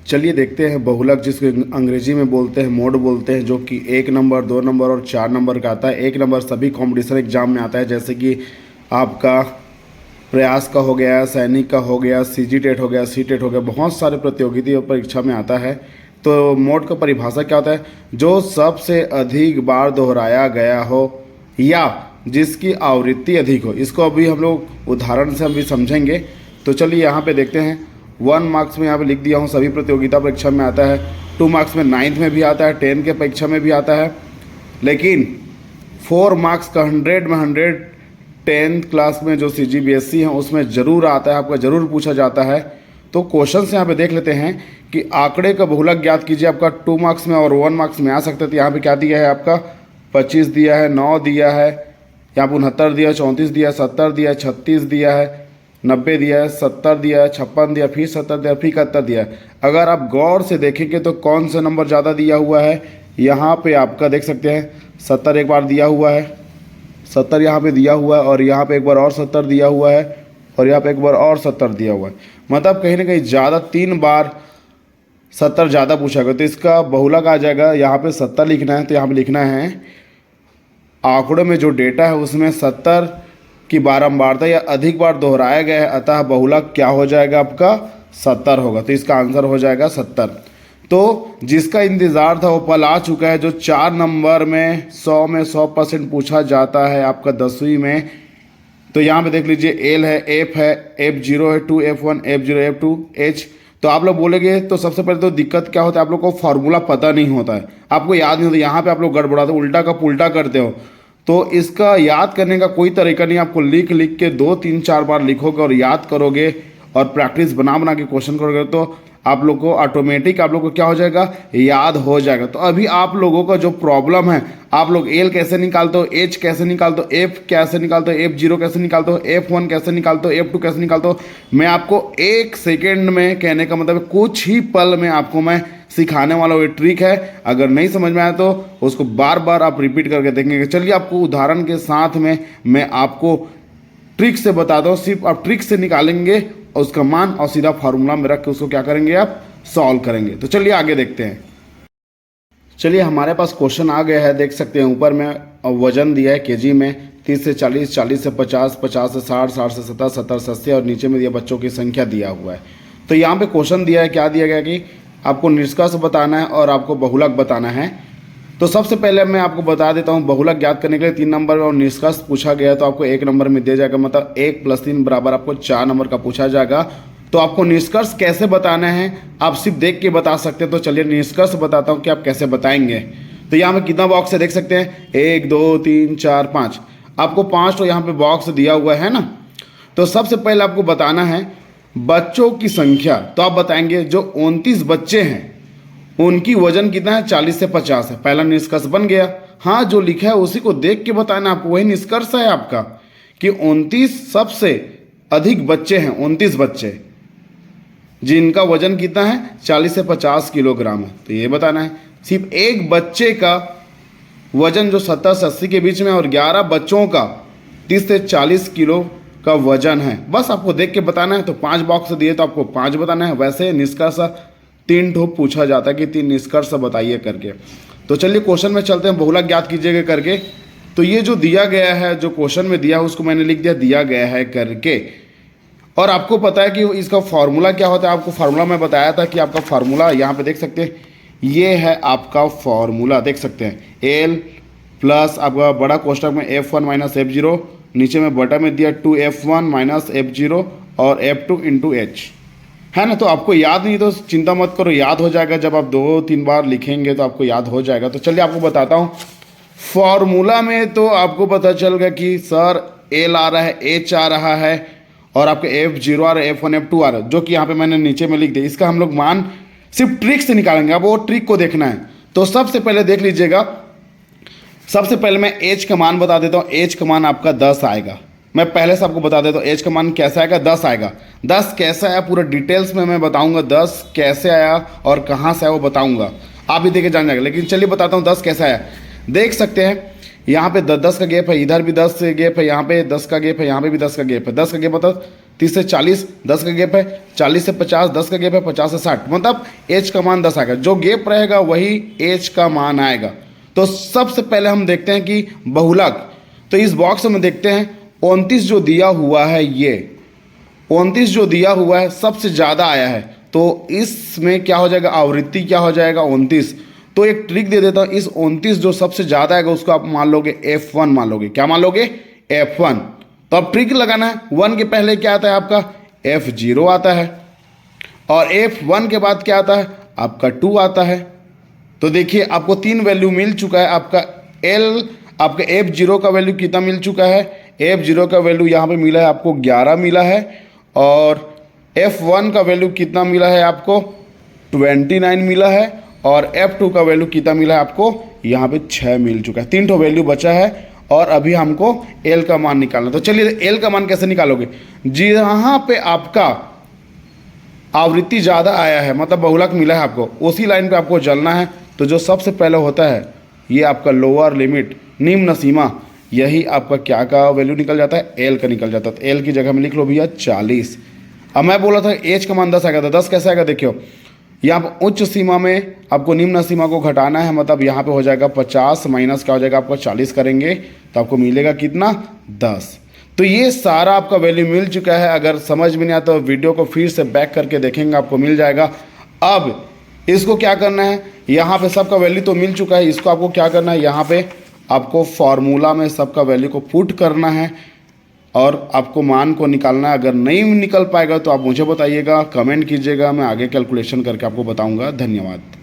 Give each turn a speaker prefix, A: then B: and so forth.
A: चलिए देखते हैं बहुलक, जिसको अंग्रेजी में बोलते हैं मोड बोलते हैं, जो कि 1 नंबर 2 नंबर और 4 नंबर का आता है। 1 नंबर सभी कॉम्पिटिशन एग्जाम में आता है, जैसे कि आपका प्रयास का हो गया, सैनिक का हो गया, सीजी टेट हो गया, सी टेट हो गया, बहुत सारे प्रतियोगिता और परीक्षा में आता है। तो मोड का परिभाषा क्या होता है? जो सबसे अधिक बार दोहराया गया हो या जिसकी आवृत्ति अधिक हो। इसको अभी हम लोग उदाहरण से हम भी समझेंगे। तो चलिए यहाँ पे देखते हैं। 1 मार्क्स में यहाँ पे लिख दिया हूँ, सभी प्रतियोगिता परीक्षा में आता है। 2 मार्क्स में 9th में भी आता है, 10 के परीक्षा में भी आता है। लेकिन 4 मार्क्स का 100 में 100 10th क्लास में जो CGBSE है उसमें ज़रूर आता है, आपका ज़रूर पूछा जाता है। तो क्वेश्चन से यहाँ पे देख लेते हैं कि आंकड़े का बहुलक ज्ञात कीजिए। आपका 2 मार्क्स में और 1 मार्क्स में आ सकता है। तो यहाँ पे क्या दिया है आपका 25 दिया है, 9 दिया है, यहाँ पर 69 दिया, 34 दिया, 70 दिया, 36 दिया है, 90 दिया है, 70 दिया है, 56 दिया, फिर 70 दिया, फिर 71 दिया है। अगर आप गौर से देखेंगे तो कौन सा नंबर ज़्यादा दिया हुआ है? यहाँ पे आपका देख सकते हैं 70 एक बार दिया हुआ है, 70 यहाँ पे दिया हुआ है, और यहाँ पे एक बार और 70 दिया हुआ है, और यहाँ पे एक बार और 70 दिया हुआ है। मतलब कहीं ना कहीं ज़्यादा 3 बार 70 ज़्यादा पूछा गया। तो इसका बहुलक आ जाएगा, यहाँ पे 70 लिखना है। तो यहाँ पे लिखना है आंकड़ों में जो डेटा है उसमें 70 की बारंबारता या अधिक बार दोहराया गया है, अतः बहुलक क्या हो जाएगा आपका 70 होगा। तो इसका आंसर हो जाएगा 70। तो जिसका इंतज़ार था वो पल आ चुका है, जो 4 नंबर में 100% पूछा जाता है आपका 10वीं में। तो यहाँ पे देख लीजिए एल है, एफ है, F0 है, 2 F1 F0 F2 H। तो आप लोग बोलेंगे तो सबसे पहले तो दिक्कत क्या होता है, आप लोग को फार्मूला पता नहीं होता है, आपको याद नहीं होता। यहाँ पे आप लोग गड़बड़ाते हो, उल्टा का पुल्टा करते हो। तो इसका याद करने का कोई तरीका नहीं, आपको लिख लिख के 2-3-4 बार लिखोगे और याद करोगे और प्रैक्टिस बना के क्वेश्चन करोगे तो आप लोग को ऑटोमेटिक आप लोग को क्या हो जाएगा, याद हो जाएगा। तो अभी आप लोगों का जो प्रॉब्लम है, आप लोग एल कैसे निकालते हो, एच कैसे निकालते हो, एफ कैसे निकालते हो, F0 कैसे निकालते हो, F1 कैसे निकालते हो, F2 कैसे निकालते हो, मैं आपको 1 सेकेंड में, कहने का मतलब कुछ ही पल में आपको मैं सिखाने वाला वो ट्रिक है। अगर नहीं समझ में आया तो उसको बार बार आप रिपीट करके देखेंगे। चलिए आपको उदाहरण के साथ में मैं आपको ट्रिक से बताता हूँ। सिर्फ आप ट्रिक से निकालेंगे और उसका मान और सीधा फार्मूला में रख के उसको क्या करेंगे, आप सॉल्व करेंगे। तो चलिए आगे देखते हैं। चलिए हमारे पास क्वेश्चन आ गया है, देख सकते हैं ऊपर में वजन दिया है केजी में, 30 से 40, 40 से 50, 50 से 60, 60 से 70, 70 से 80, और नीचे में दिया बच्चों की संख्या दिया हुआ है। तो यहाँ पे क्वेश्चन दिया है, क्या दिया गया कि आपको निष्कर्ष बताना है और आपको बहुलक बताना है। तो सबसे पहले मैं आपको बता देता हूँ, बहुलक ज्ञात करने के लिए 3 नंबर और निष्कर्ष पूछा गया तो आपको 1 नंबर में दिया जाएगा, मतलब 1 + 3 बराबर आपको 4 नंबर का पूछा जाएगा। तो आपको निष्कर्ष कैसे बताना है आप सिर्फ देख के बता सकते हैं। तो चलिए निष्कर्ष बताता हूँ कि आप कैसे बताएंगे। तो यहाँ में कितना बॉक्स है देख सकते हैं, 1 2 3 4 5, आपको 5 तो यहाँ पे बॉक्स दिया हुआ है ना। तो सबसे पहले आपको बताना है बच्चों की संख्या। तो आप बताएंगे जो 29 बच्चे हैं उनकी वजन कितना है, 40 से 50 है। पहला निष्कर्ष बन गया। हाँ, जो लिखा है उसी को देख के बताना आपको, वही निष्कर्ष है आपका कि 29 सबसे अधिक बच्चे हैं, 29 बच्चे जिनका वजन कितना है, 40 से 50 किलोग्राम है। तो ये बताना है। सिर्फ एक बच्चे का वजन जो 70 से 80 के बीच में, और 11 बच्चों का 30 से 40 किलो का वजन है। बस आपको देख के बताना है। तो 5 बॉक्स दिए तो आपको 5 बताना है। वैसे निष्कर्ष 3 ठो पूछा जाता है कि 3 निष्कर्ष बताइए करके। तो चलिए क्वेश्चन में चलते हैं, बहुलक ज्ञात कीजिएगा करके। तो ये जो दिया गया है, जो क्वेश्चन में दिया है उसको मैंने लिख दिया दिया गया है करके। और आपको पता है कि इसका फार्मूला क्या होता है। आपको फार्मूला मैं बताया था कि आपका फार्मूला यहाँ पे देख सकते हैं, ये है आपका फार्मूला, देख सकते हैं एल प्लस आपका बड़ा कोष्टक में F1 - F0, नीचे में बटा में दिया 2F1 - F0 और F2 × H, है ना। तो आपको याद नहीं तो चिंता मत करो, याद हो जाएगा। जब आप 2-3 बार लिखेंगे तो आपको याद हो जाएगा। तो चलिए आपको बताता हूँ फॉर्मूला में। तो आपको पता चल गया कि सर एल आ रहा है, एच आ रहा है, और आपके F0 आ रहा है, F1 F2 आ रहा है, जो कि यहाँ पे मैंने नीचे में लिख दिया। इसका हम लोग मान सिर्फ ट्रिक से निकालेंगे। अब वो ट्रिक को देखना है। तो सबसे पहले देख लीजिएगा, सबसे पहले मैं एच का मान बता देता हूँ। एच का मान आपका 10 आएगा। मैं पहले से आपको बता देता हूँ एच का मान कैसे आएगा, 10 आएगा। 10 कैसे आया पूरा डिटेल्स में मैं बताऊंगा। 10 कैसे आया और कहाँ से आया वो बताऊंगा, आप भी देखे जान जाएगा। लेकिन चलिए बताता हूँ 10 कैसे आया। देख सकते हैं यहाँ पे 10 का गैप है, इधर भी 10 गैप है, यहाँ पे 10 का गैप है, यहाँ पे भी 10 का गैप है। 10 का गैप मतलब 30 से 40 10 का गैप है, 40 से 50 10 का गैप है, 50 से 60 मतलब एच का मान 10 आएगा। जो गैप रहेगा वही एच का मान आएगा। तो सबसे पहले हम देखते हैं कि बहुलक, तो इस बॉक्स में देखते हैं 29 जो दिया हुआ है, ये 29 जो दिया हुआ है सबसे ज़्यादा आया है, तो इसमें क्या हो जाएगा, आवृत्ति क्या हो जाएगा 29। तो एक ट्रिक दे देता हूँ, इस 29 जो सबसे ज़्यादा आएगा उसको आप मान लोगे F1 मान लोगे। क्या मान लोगे, F1। तो अब ट्रिक लगाना है, 1 के पहले क्या आता है आपका F0 आता है, और F1 के बाद क्या आता है आपका 2 आता है। तो देखिए आपको 3 वैल्यू मिल चुका है। आपका आपका F0 का वैल्यू कितना मिल चुका है, F0 का वैल्यू यहाँ पे मिला है आपको 11 मिला है, और F1 का वैल्यू कितना मिला है आपको 29 मिला है, और F2 का वैल्यू कितना मिला है आपको यहाँ पे 6 मिल चुका है। 3 ठो वैल्यू बचा है और अभी हमको L का मान निकालना। तो चलिए L का मान कैसे निकालोगे, जी यहाँ पे आपका आवृत्ति ज़्यादा आया है मतलब बहुलक मिला है आपको, उसी लाइन पे आपको चलना है। तो जो सबसे पहले होता है ये आपका लोअर लिमिट, निम्न सीमा, यही आपका क्या का वैल्यू निकल जाता है, L का निकल जाता है। तो L की जगह में लिख लो भैया 40। अब मैं बोला था H का मान 10 आएगा, तो 10 कैसे आएगा देखियो, यहाँ पर उच्च सीमा में आपको निम्न सीमा को घटाना है, मतलब यहाँ पे हो जाएगा 50 माइनस क्या हो जाएगा आपको 40 करेंगे तो आपको मिलेगा कितना 10। तो ये सारा आपका वैल्यू मिल चुका है। अगर समझ में नहीं आता तो वीडियो को फिर से बैक करके देखेंगे, आपको मिल जाएगा। अब इसको क्या करना है, यहाँ पे सबका वैल्यू तो मिल चुका है, इसको आपको क्या करना है, यहाँ पे आपको फॉर्मूला में सबका वैल्यू को पुट करना है और आपको मान को निकालना है। अगर नहीं निकल पाएगा तो आप मुझे बताइएगा, कमेंट कीजिएगा, मैं आगे कैलकुलेशन करके आपको बताऊंगा। धन्यवाद।